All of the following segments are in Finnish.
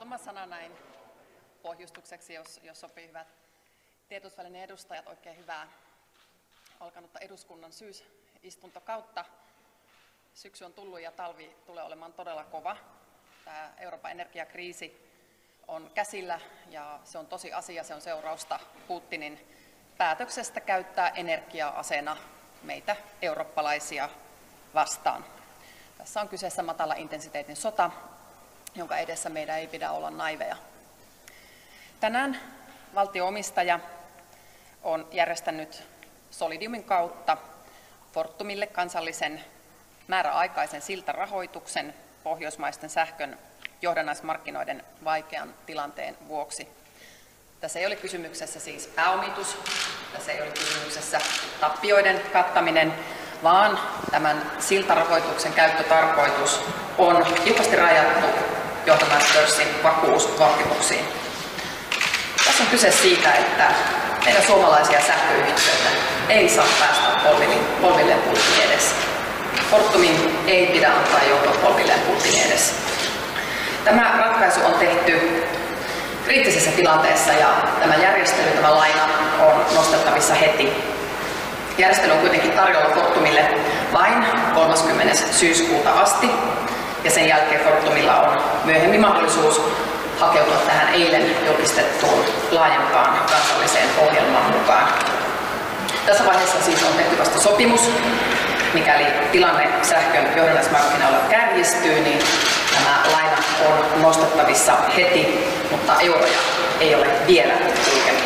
Muutama sana näin pohjustukseksi, jos sopii, hyvät tiedotusvälineen edustajat. Oikein hyvää alkanutta eduskunnan syysistuntokautta. Syksy on tullut ja talvi tulee olemaan todella kova. Tämä Euroopan energiakriisi on käsillä ja se on tosi asia, se on seurausta Putinin päätöksestä käyttää energiaa aseena meitä eurooppalaisia vastaan. Tässä on kyseessä matala intensiteetin sota, jonka edessä meidän ei pidä olla naiveja. Tänään valtio-omistaja on järjestänyt Solidiumin kautta Fortumille kansallisen määräaikaisen siltarahoituksen pohjoismaisten sähkön johdannaismarkkinoiden vaikean tilanteen vuoksi. Tässä ei ole kysymyksessä siis pääomitus, tässä ei ole kysymyksessä tappioiden kattaminen, vaan tämän siltarahoituksen käyttötarkoitus on tiukasti rajattu johdannaispörssin vakuusvaatimuksiin. Tässä on kyse siitä, että meidän suomalaisia sähköyhtiöitä ei saa päästä polvilleen Putinin edessä. Fortumin ei pidä antaa joutua polvilleen Putinin edessä. Tämä ratkaisu on tehty kriittisessä tilanteessa ja tämä järjestely, tämä laina on nostettavissa heti. Järjestely on kuitenkin tarjolla Fortumille vain 30. syyskuuta asti ja sen jälkeen Fortumilla on myöhemmin mahdollisuus hakeutua tähän eilen julkistettuun laajempaan kansalliseen ohjelmaan mukaan. Tässä vaiheessa siis on tehty vasta sopimus. Mikäli tilanne sähkön johdannaismarkkinoilla kärjistyy, niin tämä laina on nostettavissa heti, mutta euroja ei ole vielä kulkenut.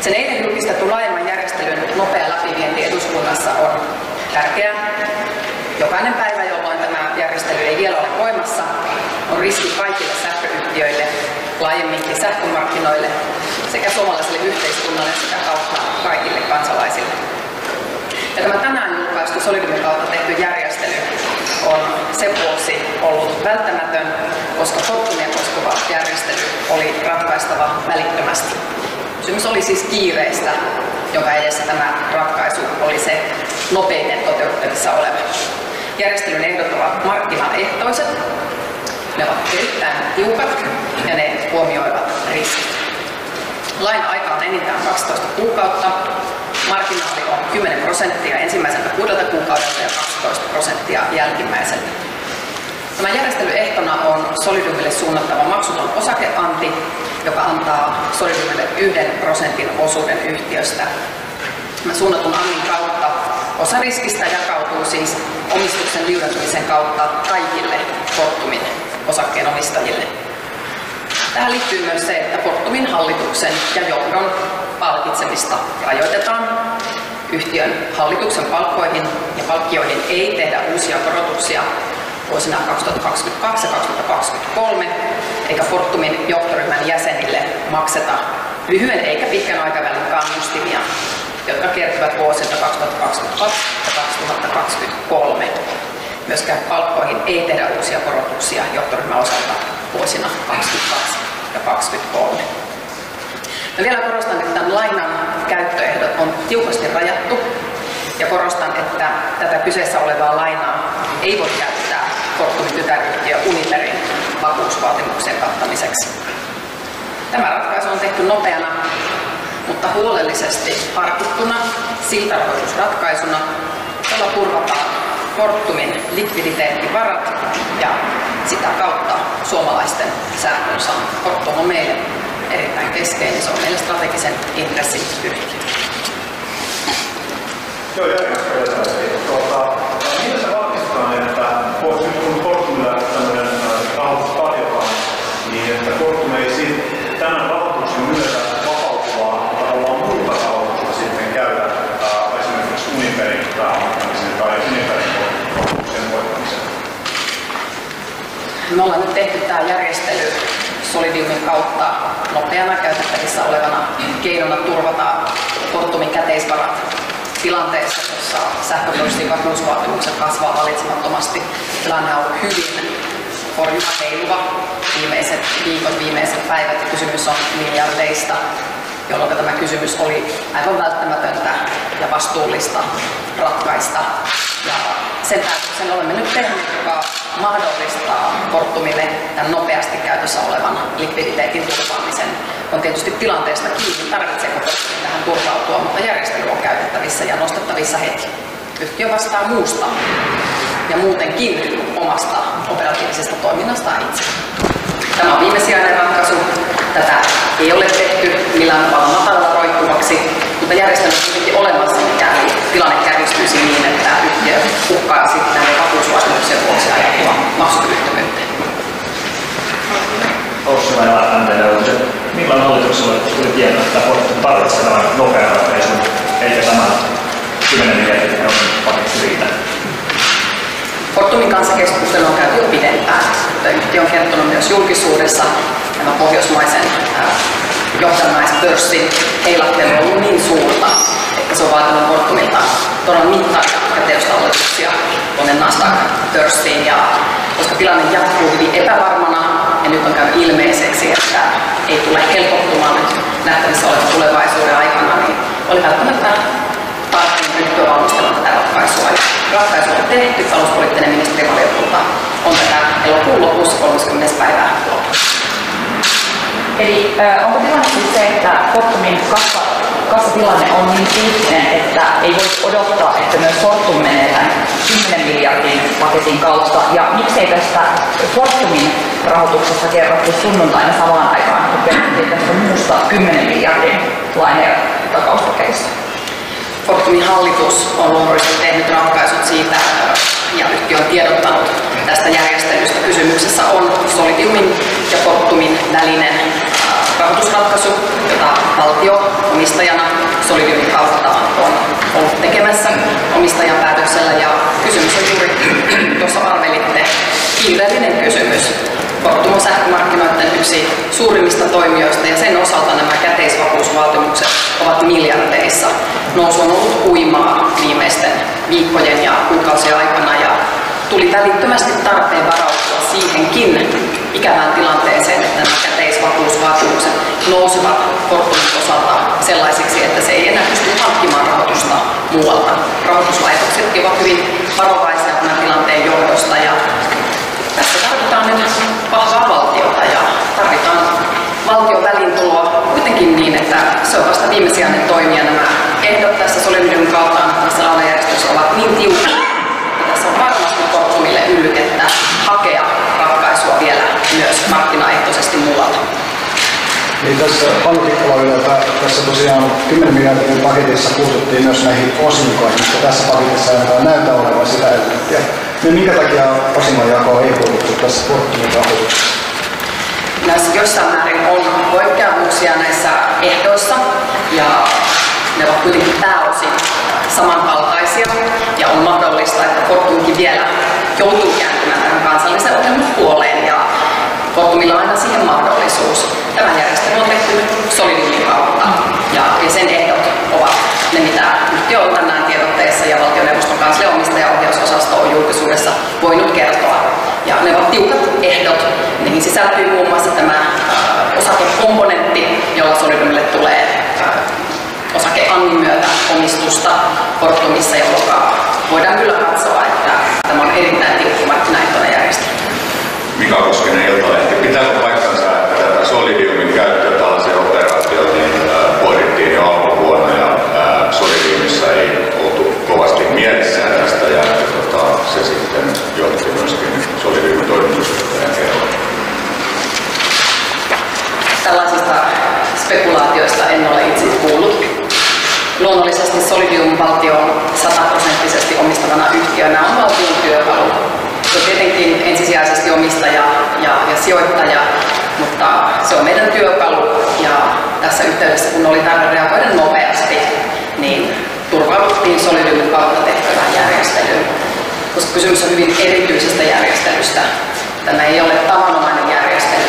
Sen eilen julkistettu laajemman järjestelyn nopea läpivienti eduskunnassa on tärkeä. Jokainen päivä, jolloin tämä järjestely ei vielä ole voimassa, on riski kaikille sähköyhtiöille, laajemminkin sähkömarkkinoille sekä suomalaiselle yhteiskunnalle sekä kautta kaikille kansalaisille. Ja tämä tänään julkaistu Solidiumin kautta tehty järjestely on sen vuoksi ollut välttämätön, koska Fortumia koskeva järjestely oli ratkaistava välittömästi. Kysymys oli siis kiireistä, jonka edessä tämä ratkaisu oli se nopeiten toteutettavissa oleva. Järjestelyn ehdot ovat markkinaehtoiset, ne ovat erittäin tiukat ja ne huomioivat riskit. Lain aika on enintään 12 kuukautta, marginaali on 10% ensimmäiseltä 6 kuukaudelta ja 12% jälkimmäiseltä. Tämän järjestelyn ehtona on Solidiumille suunnattava maksuton osakeanti, joka antaa Solidiumille 1% osuuden yhtiöstä. Tämän suunnatun annin kautta osa riskistä jakautuu siis omistuksen liudentumisen kautta kaikille Fortumin osakkeenomistajille. Tähän liittyy myös se, että Fortumin hallituksen ja johdon palkitsemista rajoitetaan. Yhtiön hallituksen palkkoihin ja palkkioihin ei tehdä uusia korotuksia vuosina 2022 ja 2023, eikä Fortumin johtoryhmän jäsenille makseta lyhyen eikä pitkän aikavälin kannustimia, jotka kertyvät vuosilta 2022 ja 2023. Myöskään palkkoihin ei tehdä uusia korotuksia johtoryhmän osalta vuosina 2022 ja 2023. Mä vielä korostan, että tämän lainan käyttöehdot on tiukasti rajattu ja korostan, että tätä kyseessä olevaa lainaa ei voi käyttää Fortumin tytäryhtiö Uniperin vakuusvaatimuksen kattamiseksi. Tämä ratkaisu on tehty nopeana, mutta huolellisesti harkittuna siltarahoitusratkaisuna, jolla turvataan Fortumin likviditeettivarat ja sitä kautta suomalaisten sähkönsaanti. Fortum on meille erittäin keskeinen, se on meille strategisen intressin yhtiö. Joo, järjestelmästi. Millä se varmistetaan, että kun Fortumille tämmöinen rahoitus tarjotaan, niin että Fortum ei sitten tämän rahoituksen myötä vapautuvaa tavallaan muuta rahoitusta sitten käydä esimerkiksi Uniperin pääomittamiseen tai Uniperin konkurssin voittamiseen? Me ollaan nyt tehty tämä järjestely Solidiumin kautta nopeana käytettävissä olevana keinona turvata Fortumin käteisvarat tilanteessa, jossa sähköpörssin vakuusvaatimukset kasvaa valitsemattomasti. Tilanne on ollut hyvin horjuva, heiluva viimeiset viikot, viimeiset päivät ja kysymys on miljardeista, jolloin tämä kysymys oli aivan välttämätöntä ja vastuullista ratkaista. Ja sen päätöksen olemme nyt tehneet, joka mahdollistaa Fortumille tämän nopeasti käytössä olevan likviditeetin turvaamisen. On tietysti tilanteesta kiinni, tarvitseeko tähän turvautua, mutta järjestely on käytettävissä ja nostettavissa heti. Yhtiö vastaa muusta ja muutenkin omasta operatiivisesta toiminnastaan itse. Tämä on viimesijainen ratkaisu. Tätä ei ole tehty millään tavalla matalalla roikkuvaksi, mutta järjestelmä on kuitenkin olemassa, mikäli tilanne kärjistyisi niin, että yhtiö uhkaa sitten vakuusvastuuksien vuoksi ajattua maksukyvyttömyyteen. Ossulailla MTV-uutiset. Milloin hallituksella tuli tietää, että Fortum tarvitsee tämän nopean ratkaisun, eikä tämä 10 miljardin euron paketti riitä? Fortumin kanssa keskustelu on käyty jo pidempään. Yhtiö on kertonut myös julkisuudessa tämän pohjoismaisen johdannaispörssin heilattelu on ollut niin suurta, että se on vaatinut Fortumilta todella mittavia käteystalletuksia tuonne Nasdaq-pörssiin. Ja koska tilanne jatkuu hyvin epävarmana ja nyt on käynyt ilmeiseksi, että ei tule helpottumaan nyt nähtävissä olevan tulevaisuuden aikana, niin oli välttämättä tarpeen ryhtyä valmistelemaan tätä ratkaisua. Ratkaisu on tehty, talouspoliittinen ministerivaliokunta on tätä elokuun lopussa 30. päivää lopussa. Eli onko tilanne siis se, että Fortumin kassatilanne on niin kriittinen, että ei voi odottaa, että myös Fortum menee tämän 10 miljardin paketin kautta? Ja miksei tästä Fortumin rahoituksesta kerrottu sunnuntaina samaan aikaan, kun kerrottiin tästä muusta 10 miljardin laina- ja takauspaketista? Fortumin hallitus on luonnollisesti tehnyt ratkaisut siitä ja yhtiö on tiedottanut tästä järjestelystä. Kysymyksessä on Solidiumin ja Fortumin välinen rahoitusratkaisu, jota valtio omistajana Solidiumin kautta on ollut tekemässä omistajan päätöksellä. Ja kysymys on juuri, tuossa arvelitte, kiireellinen kysymys. Fortum on sähkömarkkinoiden yksi suurimmista toimijoista ja sen osalta nämä käteisvakuusvaatimukset ovat miljardeissa. Nousu on ollut huimaa viimeisten viikkojen ja kuukausien aikana ja tuli välittömästi tarpeen varautua siihenkin ikävään tilanteeseen, että nämä käteisvakuusvaatimukset nousevat Fortumin osalta sellaisiksi, että se ei enää pysty hankkimaan rahoitusta muualta. Rahoituslaitoksetkin ovat hyvin varovaisia tämän tilanteen johdosta ja tässä tarvitaan nyt vahvaa valtiota ja tarvitaan valtion väliintuloa kuitenkin niin, että se on vasta viimesijainen toimija. Nämä ehdot tässä Solidiumin kautta tässä lainajärjestössä ovat niin tiukka, että tässä on varmasti Fortumille yllytettä hakea ratkaisua vielä myös markkinaehtoisesti muualta. Niin tässä pankkikkalaudella tässä tosiaan 10 miljardin paketissa puututtiin myös näihin osinkoihin, mutta tässä paketissa ei näytä olevan sitä elementtiä. Niin minkä takia osingonjakoa ei puututtu tässä Fortumin rahoituksessa? Näissä jossain määrin on poikkeavuuksia näissä ehdoissa ja ne ovat kuitenkin pääosin samankaltaisia ja on mahdollista, että Fortumkin vielä joutuu kääntymään tähän kansallisen ohjelman puoleen ja Fortumilla on aina siihen mahdollisuus. Tämä järjestely on tehty Solidiumin kautta ja sen ehdot ovat ne, mitä yhtiö on tänään tiedotteessa ja valtioneuvoston kanslian omistajaohjausosasto on julkisuudessa voinut kertoa. Ja ne ovat tiukat ehdot. Niihin sisältyy muun muassa tämä osakekomponentti, jolla Solidiumille tulee osakeannin myötä omistusta Fortumissa, jolloin voidaan kyllä katsoa, että tämä on erittäin tiukka markkinaehtoinen järjestelmä. Mika Koskinen, Iltalehti. Pitääkö paikkansa, että tätä Solidiumin käyttöä tällaisia operaatioita pohdittiin jo alkuvuonna ja Solidiumissa ei oltu kovasti mielissään tästä ja se sitten johti myöskin Solidiumin toimitusjohtajan kerran? Tällaisista spekulaatioista en ole itse kuullut. Luonnollisesti Solidium valtion 100% omistavana yhtiönä on valtion työkalu. Se on tietenkin ensisijaisesti omistaja ja sijoittaja, mutta se on meidän työkalu ja tässä yhteydessä kun oli tarve reagoida nopeasti, niin turvauduttiin Solidiumin kautta tehtävään järjestelyyn. Koska kysymys on hyvin erityisestä järjestelystä. Tämä ei ole tavanomainen järjestely,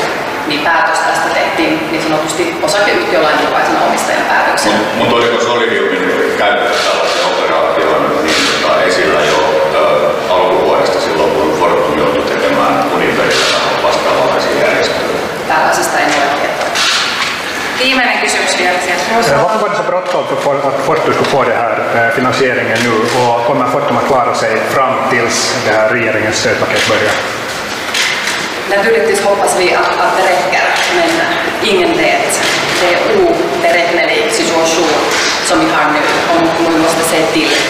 niin päätös tästä tehtiin niin sanotusti osakeyhtiölain mukaisena omistajan päätöksenä. Mutta oliko Solidiumin käytössä tällaisia operaatioita niin, esillä jo alkuvuodesta silloin, kun Fortum joutui tekemään Uniperillä vastaavanlaisia järjestelyjä? Tällaisesta en ole tietoa. Viimeinen kysymys vielä sieltä. Varför var det så bråttom för att Fortum skulle få den här finansieringen nu och kommer Fortum att klara sig fram tills det här regeringens stödpaket börjar? Naturligtvis hoppas vi att det som vi har nu, om vi måste se till